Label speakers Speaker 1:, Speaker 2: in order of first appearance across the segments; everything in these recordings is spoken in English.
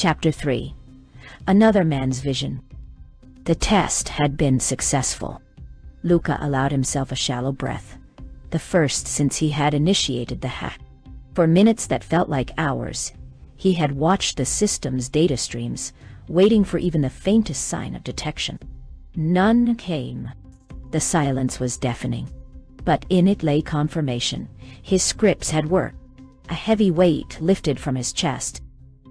Speaker 1: Chapter 3. Another man's vision. The test had been successful. Luca allowed himself a shallow breath, the first since he had initiated the hack. For minutes that felt like hours, he had watched the system's data streams, waiting for even the faintest sign of detection. None came. The silence was deafening, but in it lay confirmation. His scripts had worked. A heavy weight lifted from his chest.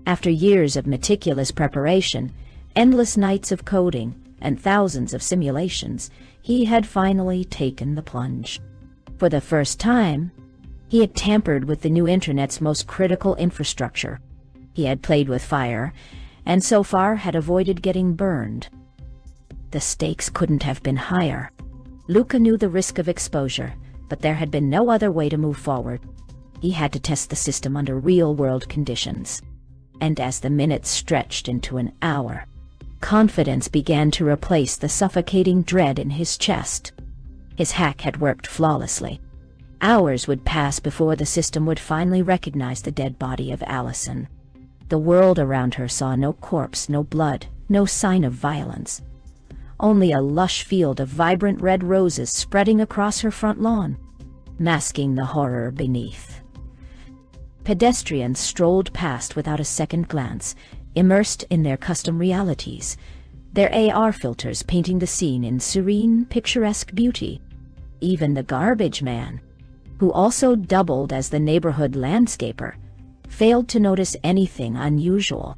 Speaker 1: After years of meticulous preparation, endless nights of coding, and thousands of simulations, he had finally taken the plunge. For the first time, he had tampered with the new internet's most critical infrastructure. He had played with fire, and so far had avoided getting burned. The stakes couldn't have been higher. Luca knew the risk of exposure, but there had been no other way to move forward. He had to test the system under real-world conditions. And as the minutes stretched into an hour, confidence began to replace the suffocating dread in his chest. His hack had worked flawlessly. Hours would pass before the system would finally recognize the dead body of Allison. The world around her saw no corpse, no blood, no sign of violence. Only a lush field of vibrant red roses spreading across her front lawn, masking the horror beneath. Pedestrians strolled past without a second glance, immersed in their custom realities, their AR filters painting the scene in serene, picturesque beauty. Even the garbage man, who also doubled as the neighborhood landscaper, failed to notice anything unusual.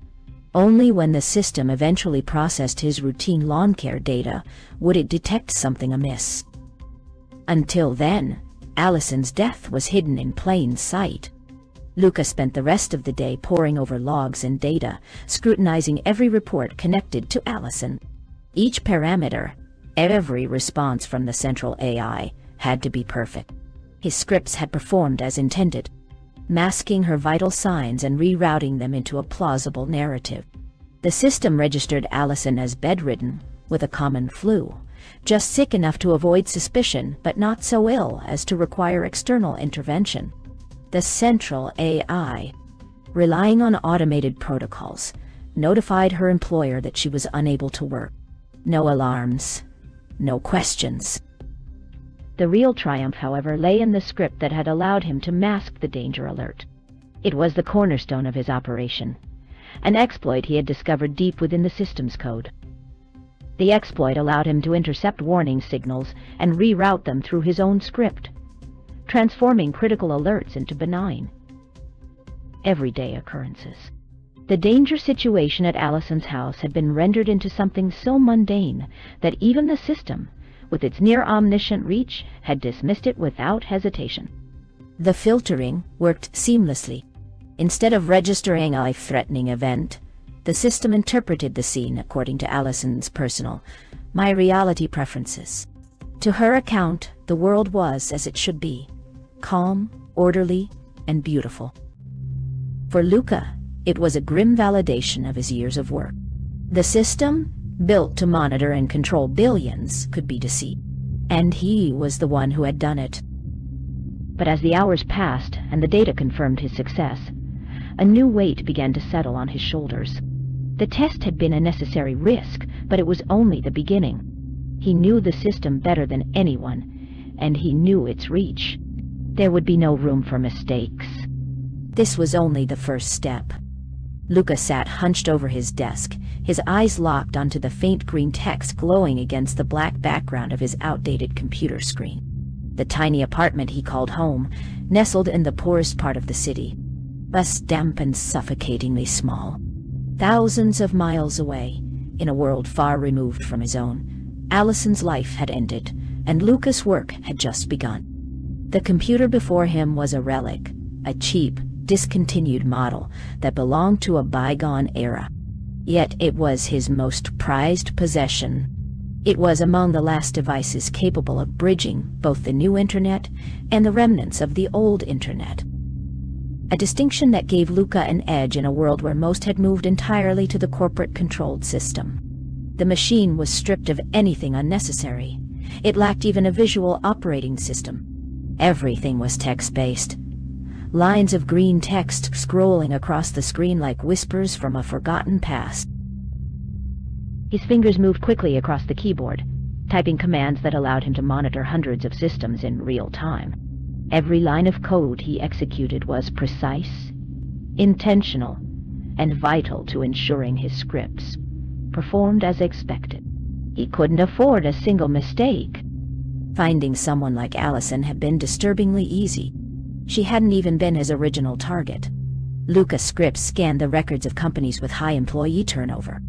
Speaker 1: Only when the system eventually processed his routine lawn care data would it detect something amiss. Until then, Allison's death was hidden in plain sight. Luca spent the rest of the day poring over logs and data, scrutinizing every report connected to Allison. Each parameter, every response from the central AI, had to be perfect. His scripts had performed as intended, masking her vital signs and rerouting them into a plausible narrative. The system registered Allison as bedridden, with a common flu, just sick enough to avoid suspicion but not so ill as to require external intervention. The central AI, relying on automated protocols, notified her employer that she was unable to work. No alarms, no questions. The real triumph, however, lay in the script that had allowed him to mask the danger alert. It was the cornerstone of his operation, an exploit he had discovered deep within the system's code. The exploit allowed him to intercept warning signals and reroute them through his own script, transforming critical alerts into benign, everyday occurrences. The danger situation at Allison's house had been rendered into something so mundane that even the system, with its near-omniscient reach, had dismissed it without hesitation. The filtering worked seamlessly. Instead of registering a life-threatening event, the system interpreted the scene according to Allison's personal, my reality preferences. To her account, the world was as it should be, calm, orderly, and beautiful. For Luca, it was a grim validation of his years of work. The system, built to monitor and control billions, could be deceived, and he was the one who had done it. But as the hours passed and the data confirmed his success, a new weight began to settle on his shoulders. The test had been a necessary risk, but it was only the beginning. He knew the system better than anyone, and he knew its reach. There would be no room for mistakes. This was only the first step. Luca sat hunched over his desk, his eyes locked onto the faint green text glowing against the black background of his outdated computer screen. The tiny apartment he called home, nestled in the poorest part of the city, was damp and suffocatingly small. Thousands of miles away, in a world far removed from his own, Allison's life had ended, and Luca's work had just begun. The computer before him was a relic, a cheap, discontinued model that belonged to a bygone era. Yet it was his most prized possession. It was among the last devices capable of bridging both the new internet and the remnants of the old internet. A distinction that gave Luca an edge in a world where most had moved entirely to the corporate-controlled system. The machine was stripped of anything unnecessary. It lacked even a visual operating system. Everything was text-based. lines of green text scrolling across the screen like whispers from a forgotten past.
Speaker 2: His fingers moved quickly across the keyboard, typing commands that allowed him to monitor hundreds of systems in real time. Every line of code he executed was precise, intentional, and vital to ensuring his scripts performed as expected. He couldn't afford a single mistake.
Speaker 1: Finding someone like Allison had been disturbingly easy. She hadn't even been his original target. Lucas Scripps scanned the records of companies with high employee turnover,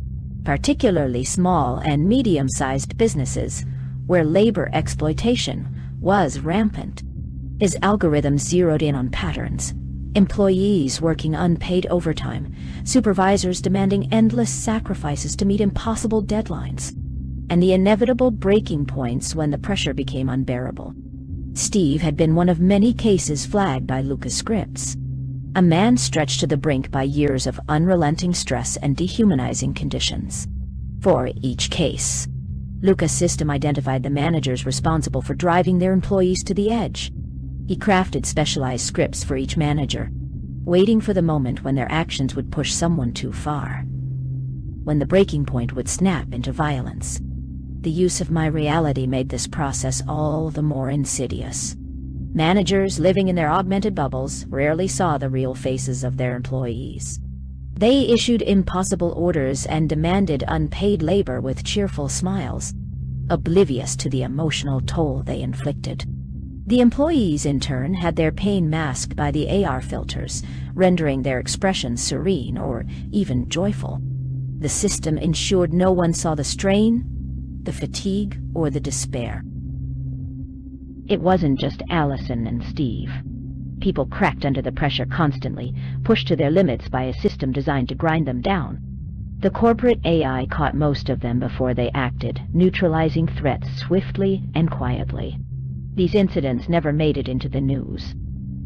Speaker 1: particularly small and medium-sized businesses, where labor exploitation was rampant. His algorithms zeroed in on patterns: employees working unpaid overtime, supervisors demanding endless sacrifices to meet impossible deadlines, and the inevitable breaking points when the pressure became unbearable. Steve had been one of many cases flagged by Lucas Scripps, a man stretched to the brink by years of unrelenting stress and dehumanizing conditions. For each case, Lucas' system identified the managers responsible for driving their employees to the edge. He crafted specialized scripts for each manager, waiting for the moment when their actions would push someone too far, when the breaking point would snap into violence. The use of my reality made this process all the more insidious. Managers living in their augmented bubbles rarely saw the real faces of their employees. They issued impossible orders and demanded unpaid labor with cheerful smiles, oblivious to the emotional toll they inflicted. The employees, in turn, had their pain masked by the AR filters, rendering their expressions serene or even joyful. The system ensured no one saw the strain, the fatigue, or the despair.
Speaker 2: It wasn't just Allison and Steve. People cracked under the pressure constantly, pushed to their limits by a system designed to grind them down. The corporate AI caught most of them before they acted, neutralizing threats swiftly and quietly. These incidents never made it into the news.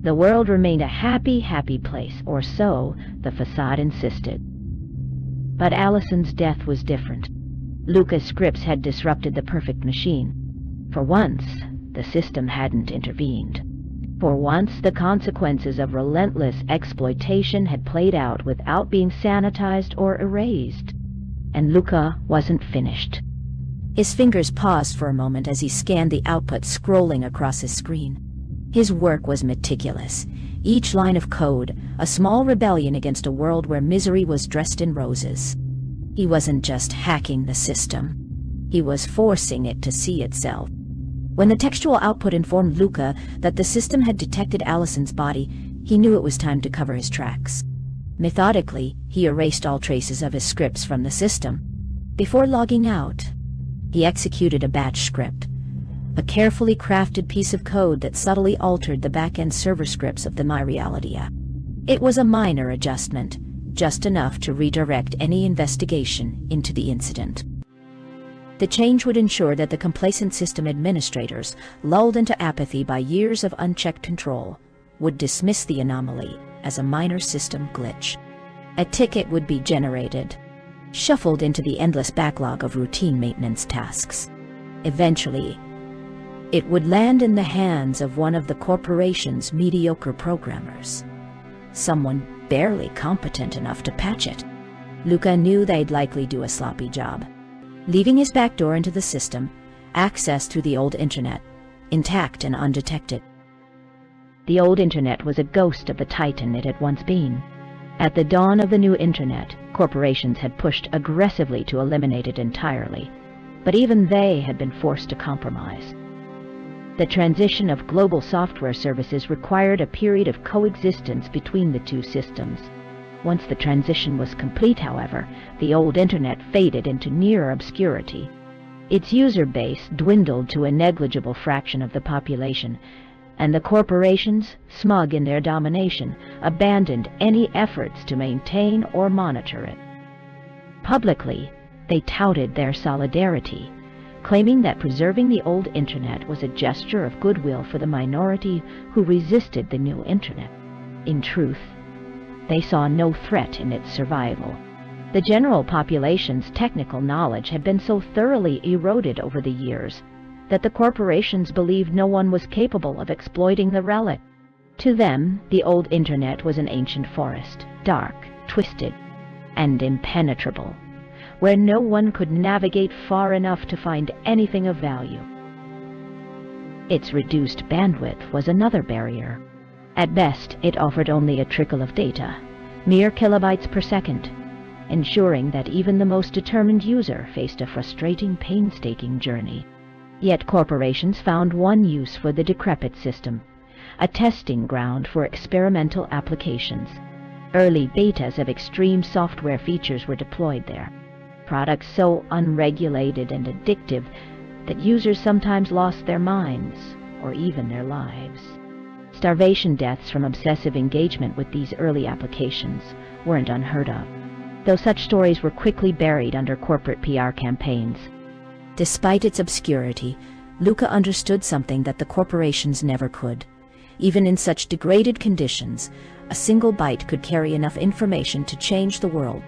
Speaker 2: The world remained a happy, happy place, or so the façade insisted. But Allison's death was different. Lucas Scripps had disrupted the perfect machine. For once, the system hadn't intervened. For once, the consequences of relentless exploitation had played out without being sanitized or erased. And Luca wasn't finished.
Speaker 1: His fingers paused for a moment as he scanned the output scrolling across his screen. His work was meticulous. Each line of code, a small rebellion against a world where misery was dressed in roses. He wasn't just hacking the system. He was forcing it to see itself. When the textual output informed Luca that the system had detected Allison's body, he knew it was time to cover his tracks. Methodically, he erased all traces of his scripts from the system. Before logging out, he executed a batch script, a carefully crafted piece of code that subtly altered the back-end server scripts of the MyReality app. It was a minor adjustment, just enough to redirect any investigation into the incident. The change would ensure that the complacent system administrators, lulled into apathy by years of unchecked control, would dismiss the anomaly as a minor system glitch. A ticket would be generated, shuffled into the endless backlog of routine maintenance tasks. Eventually, it would land in the hands of one of the corporation's mediocre programmers, someone barely competent enough to patch it. Luca knew they'd likely do a sloppy job, leaving his back door into the system, access through the old internet, intact and undetected.
Speaker 2: The old internet was a ghost of the titan it had once been. At the dawn of the new internet, corporations had pushed aggressively to eliminate it entirely, but even they had been forced to compromise. The transition of global software services required a period of coexistence between the two systems. Once the transition was complete, however, the old internet faded into near obscurity. Its user base dwindled to a negligible fraction of the population, and the corporations, smug in their domination, abandoned any efforts to maintain or monitor it. Publicly, they touted their solidarity, claiming that preserving the old internet was a gesture of goodwill for the minority who resisted the new internet. In truth, they saw no threat in its survival. The general population's technical knowledge had been so thoroughly eroded over the years that the corporations believed no one was capable of exploiting the relic. To them, the old internet was an ancient forest, dark, twisted, and impenetrable, where no one could navigate far enough to find anything of value. Its reduced bandwidth was another barrier. At best, it offered only a trickle of data, mere kilobytes per second, ensuring that even the most determined user faced a frustrating, painstaking journey. Yet corporations found one use for the decrepit system, a testing ground for experimental applications. Early betas of extreme software features were deployed there, products so unregulated and addictive that users sometimes lost their minds, or even their lives. Starvation deaths from obsessive engagement with these early applications weren't unheard of, though such stories were quickly buried under corporate PR campaigns.
Speaker 1: Despite its obscurity, Luca understood something that the corporations never could. Even in such degraded conditions, a single byte could carry enough information to change the world.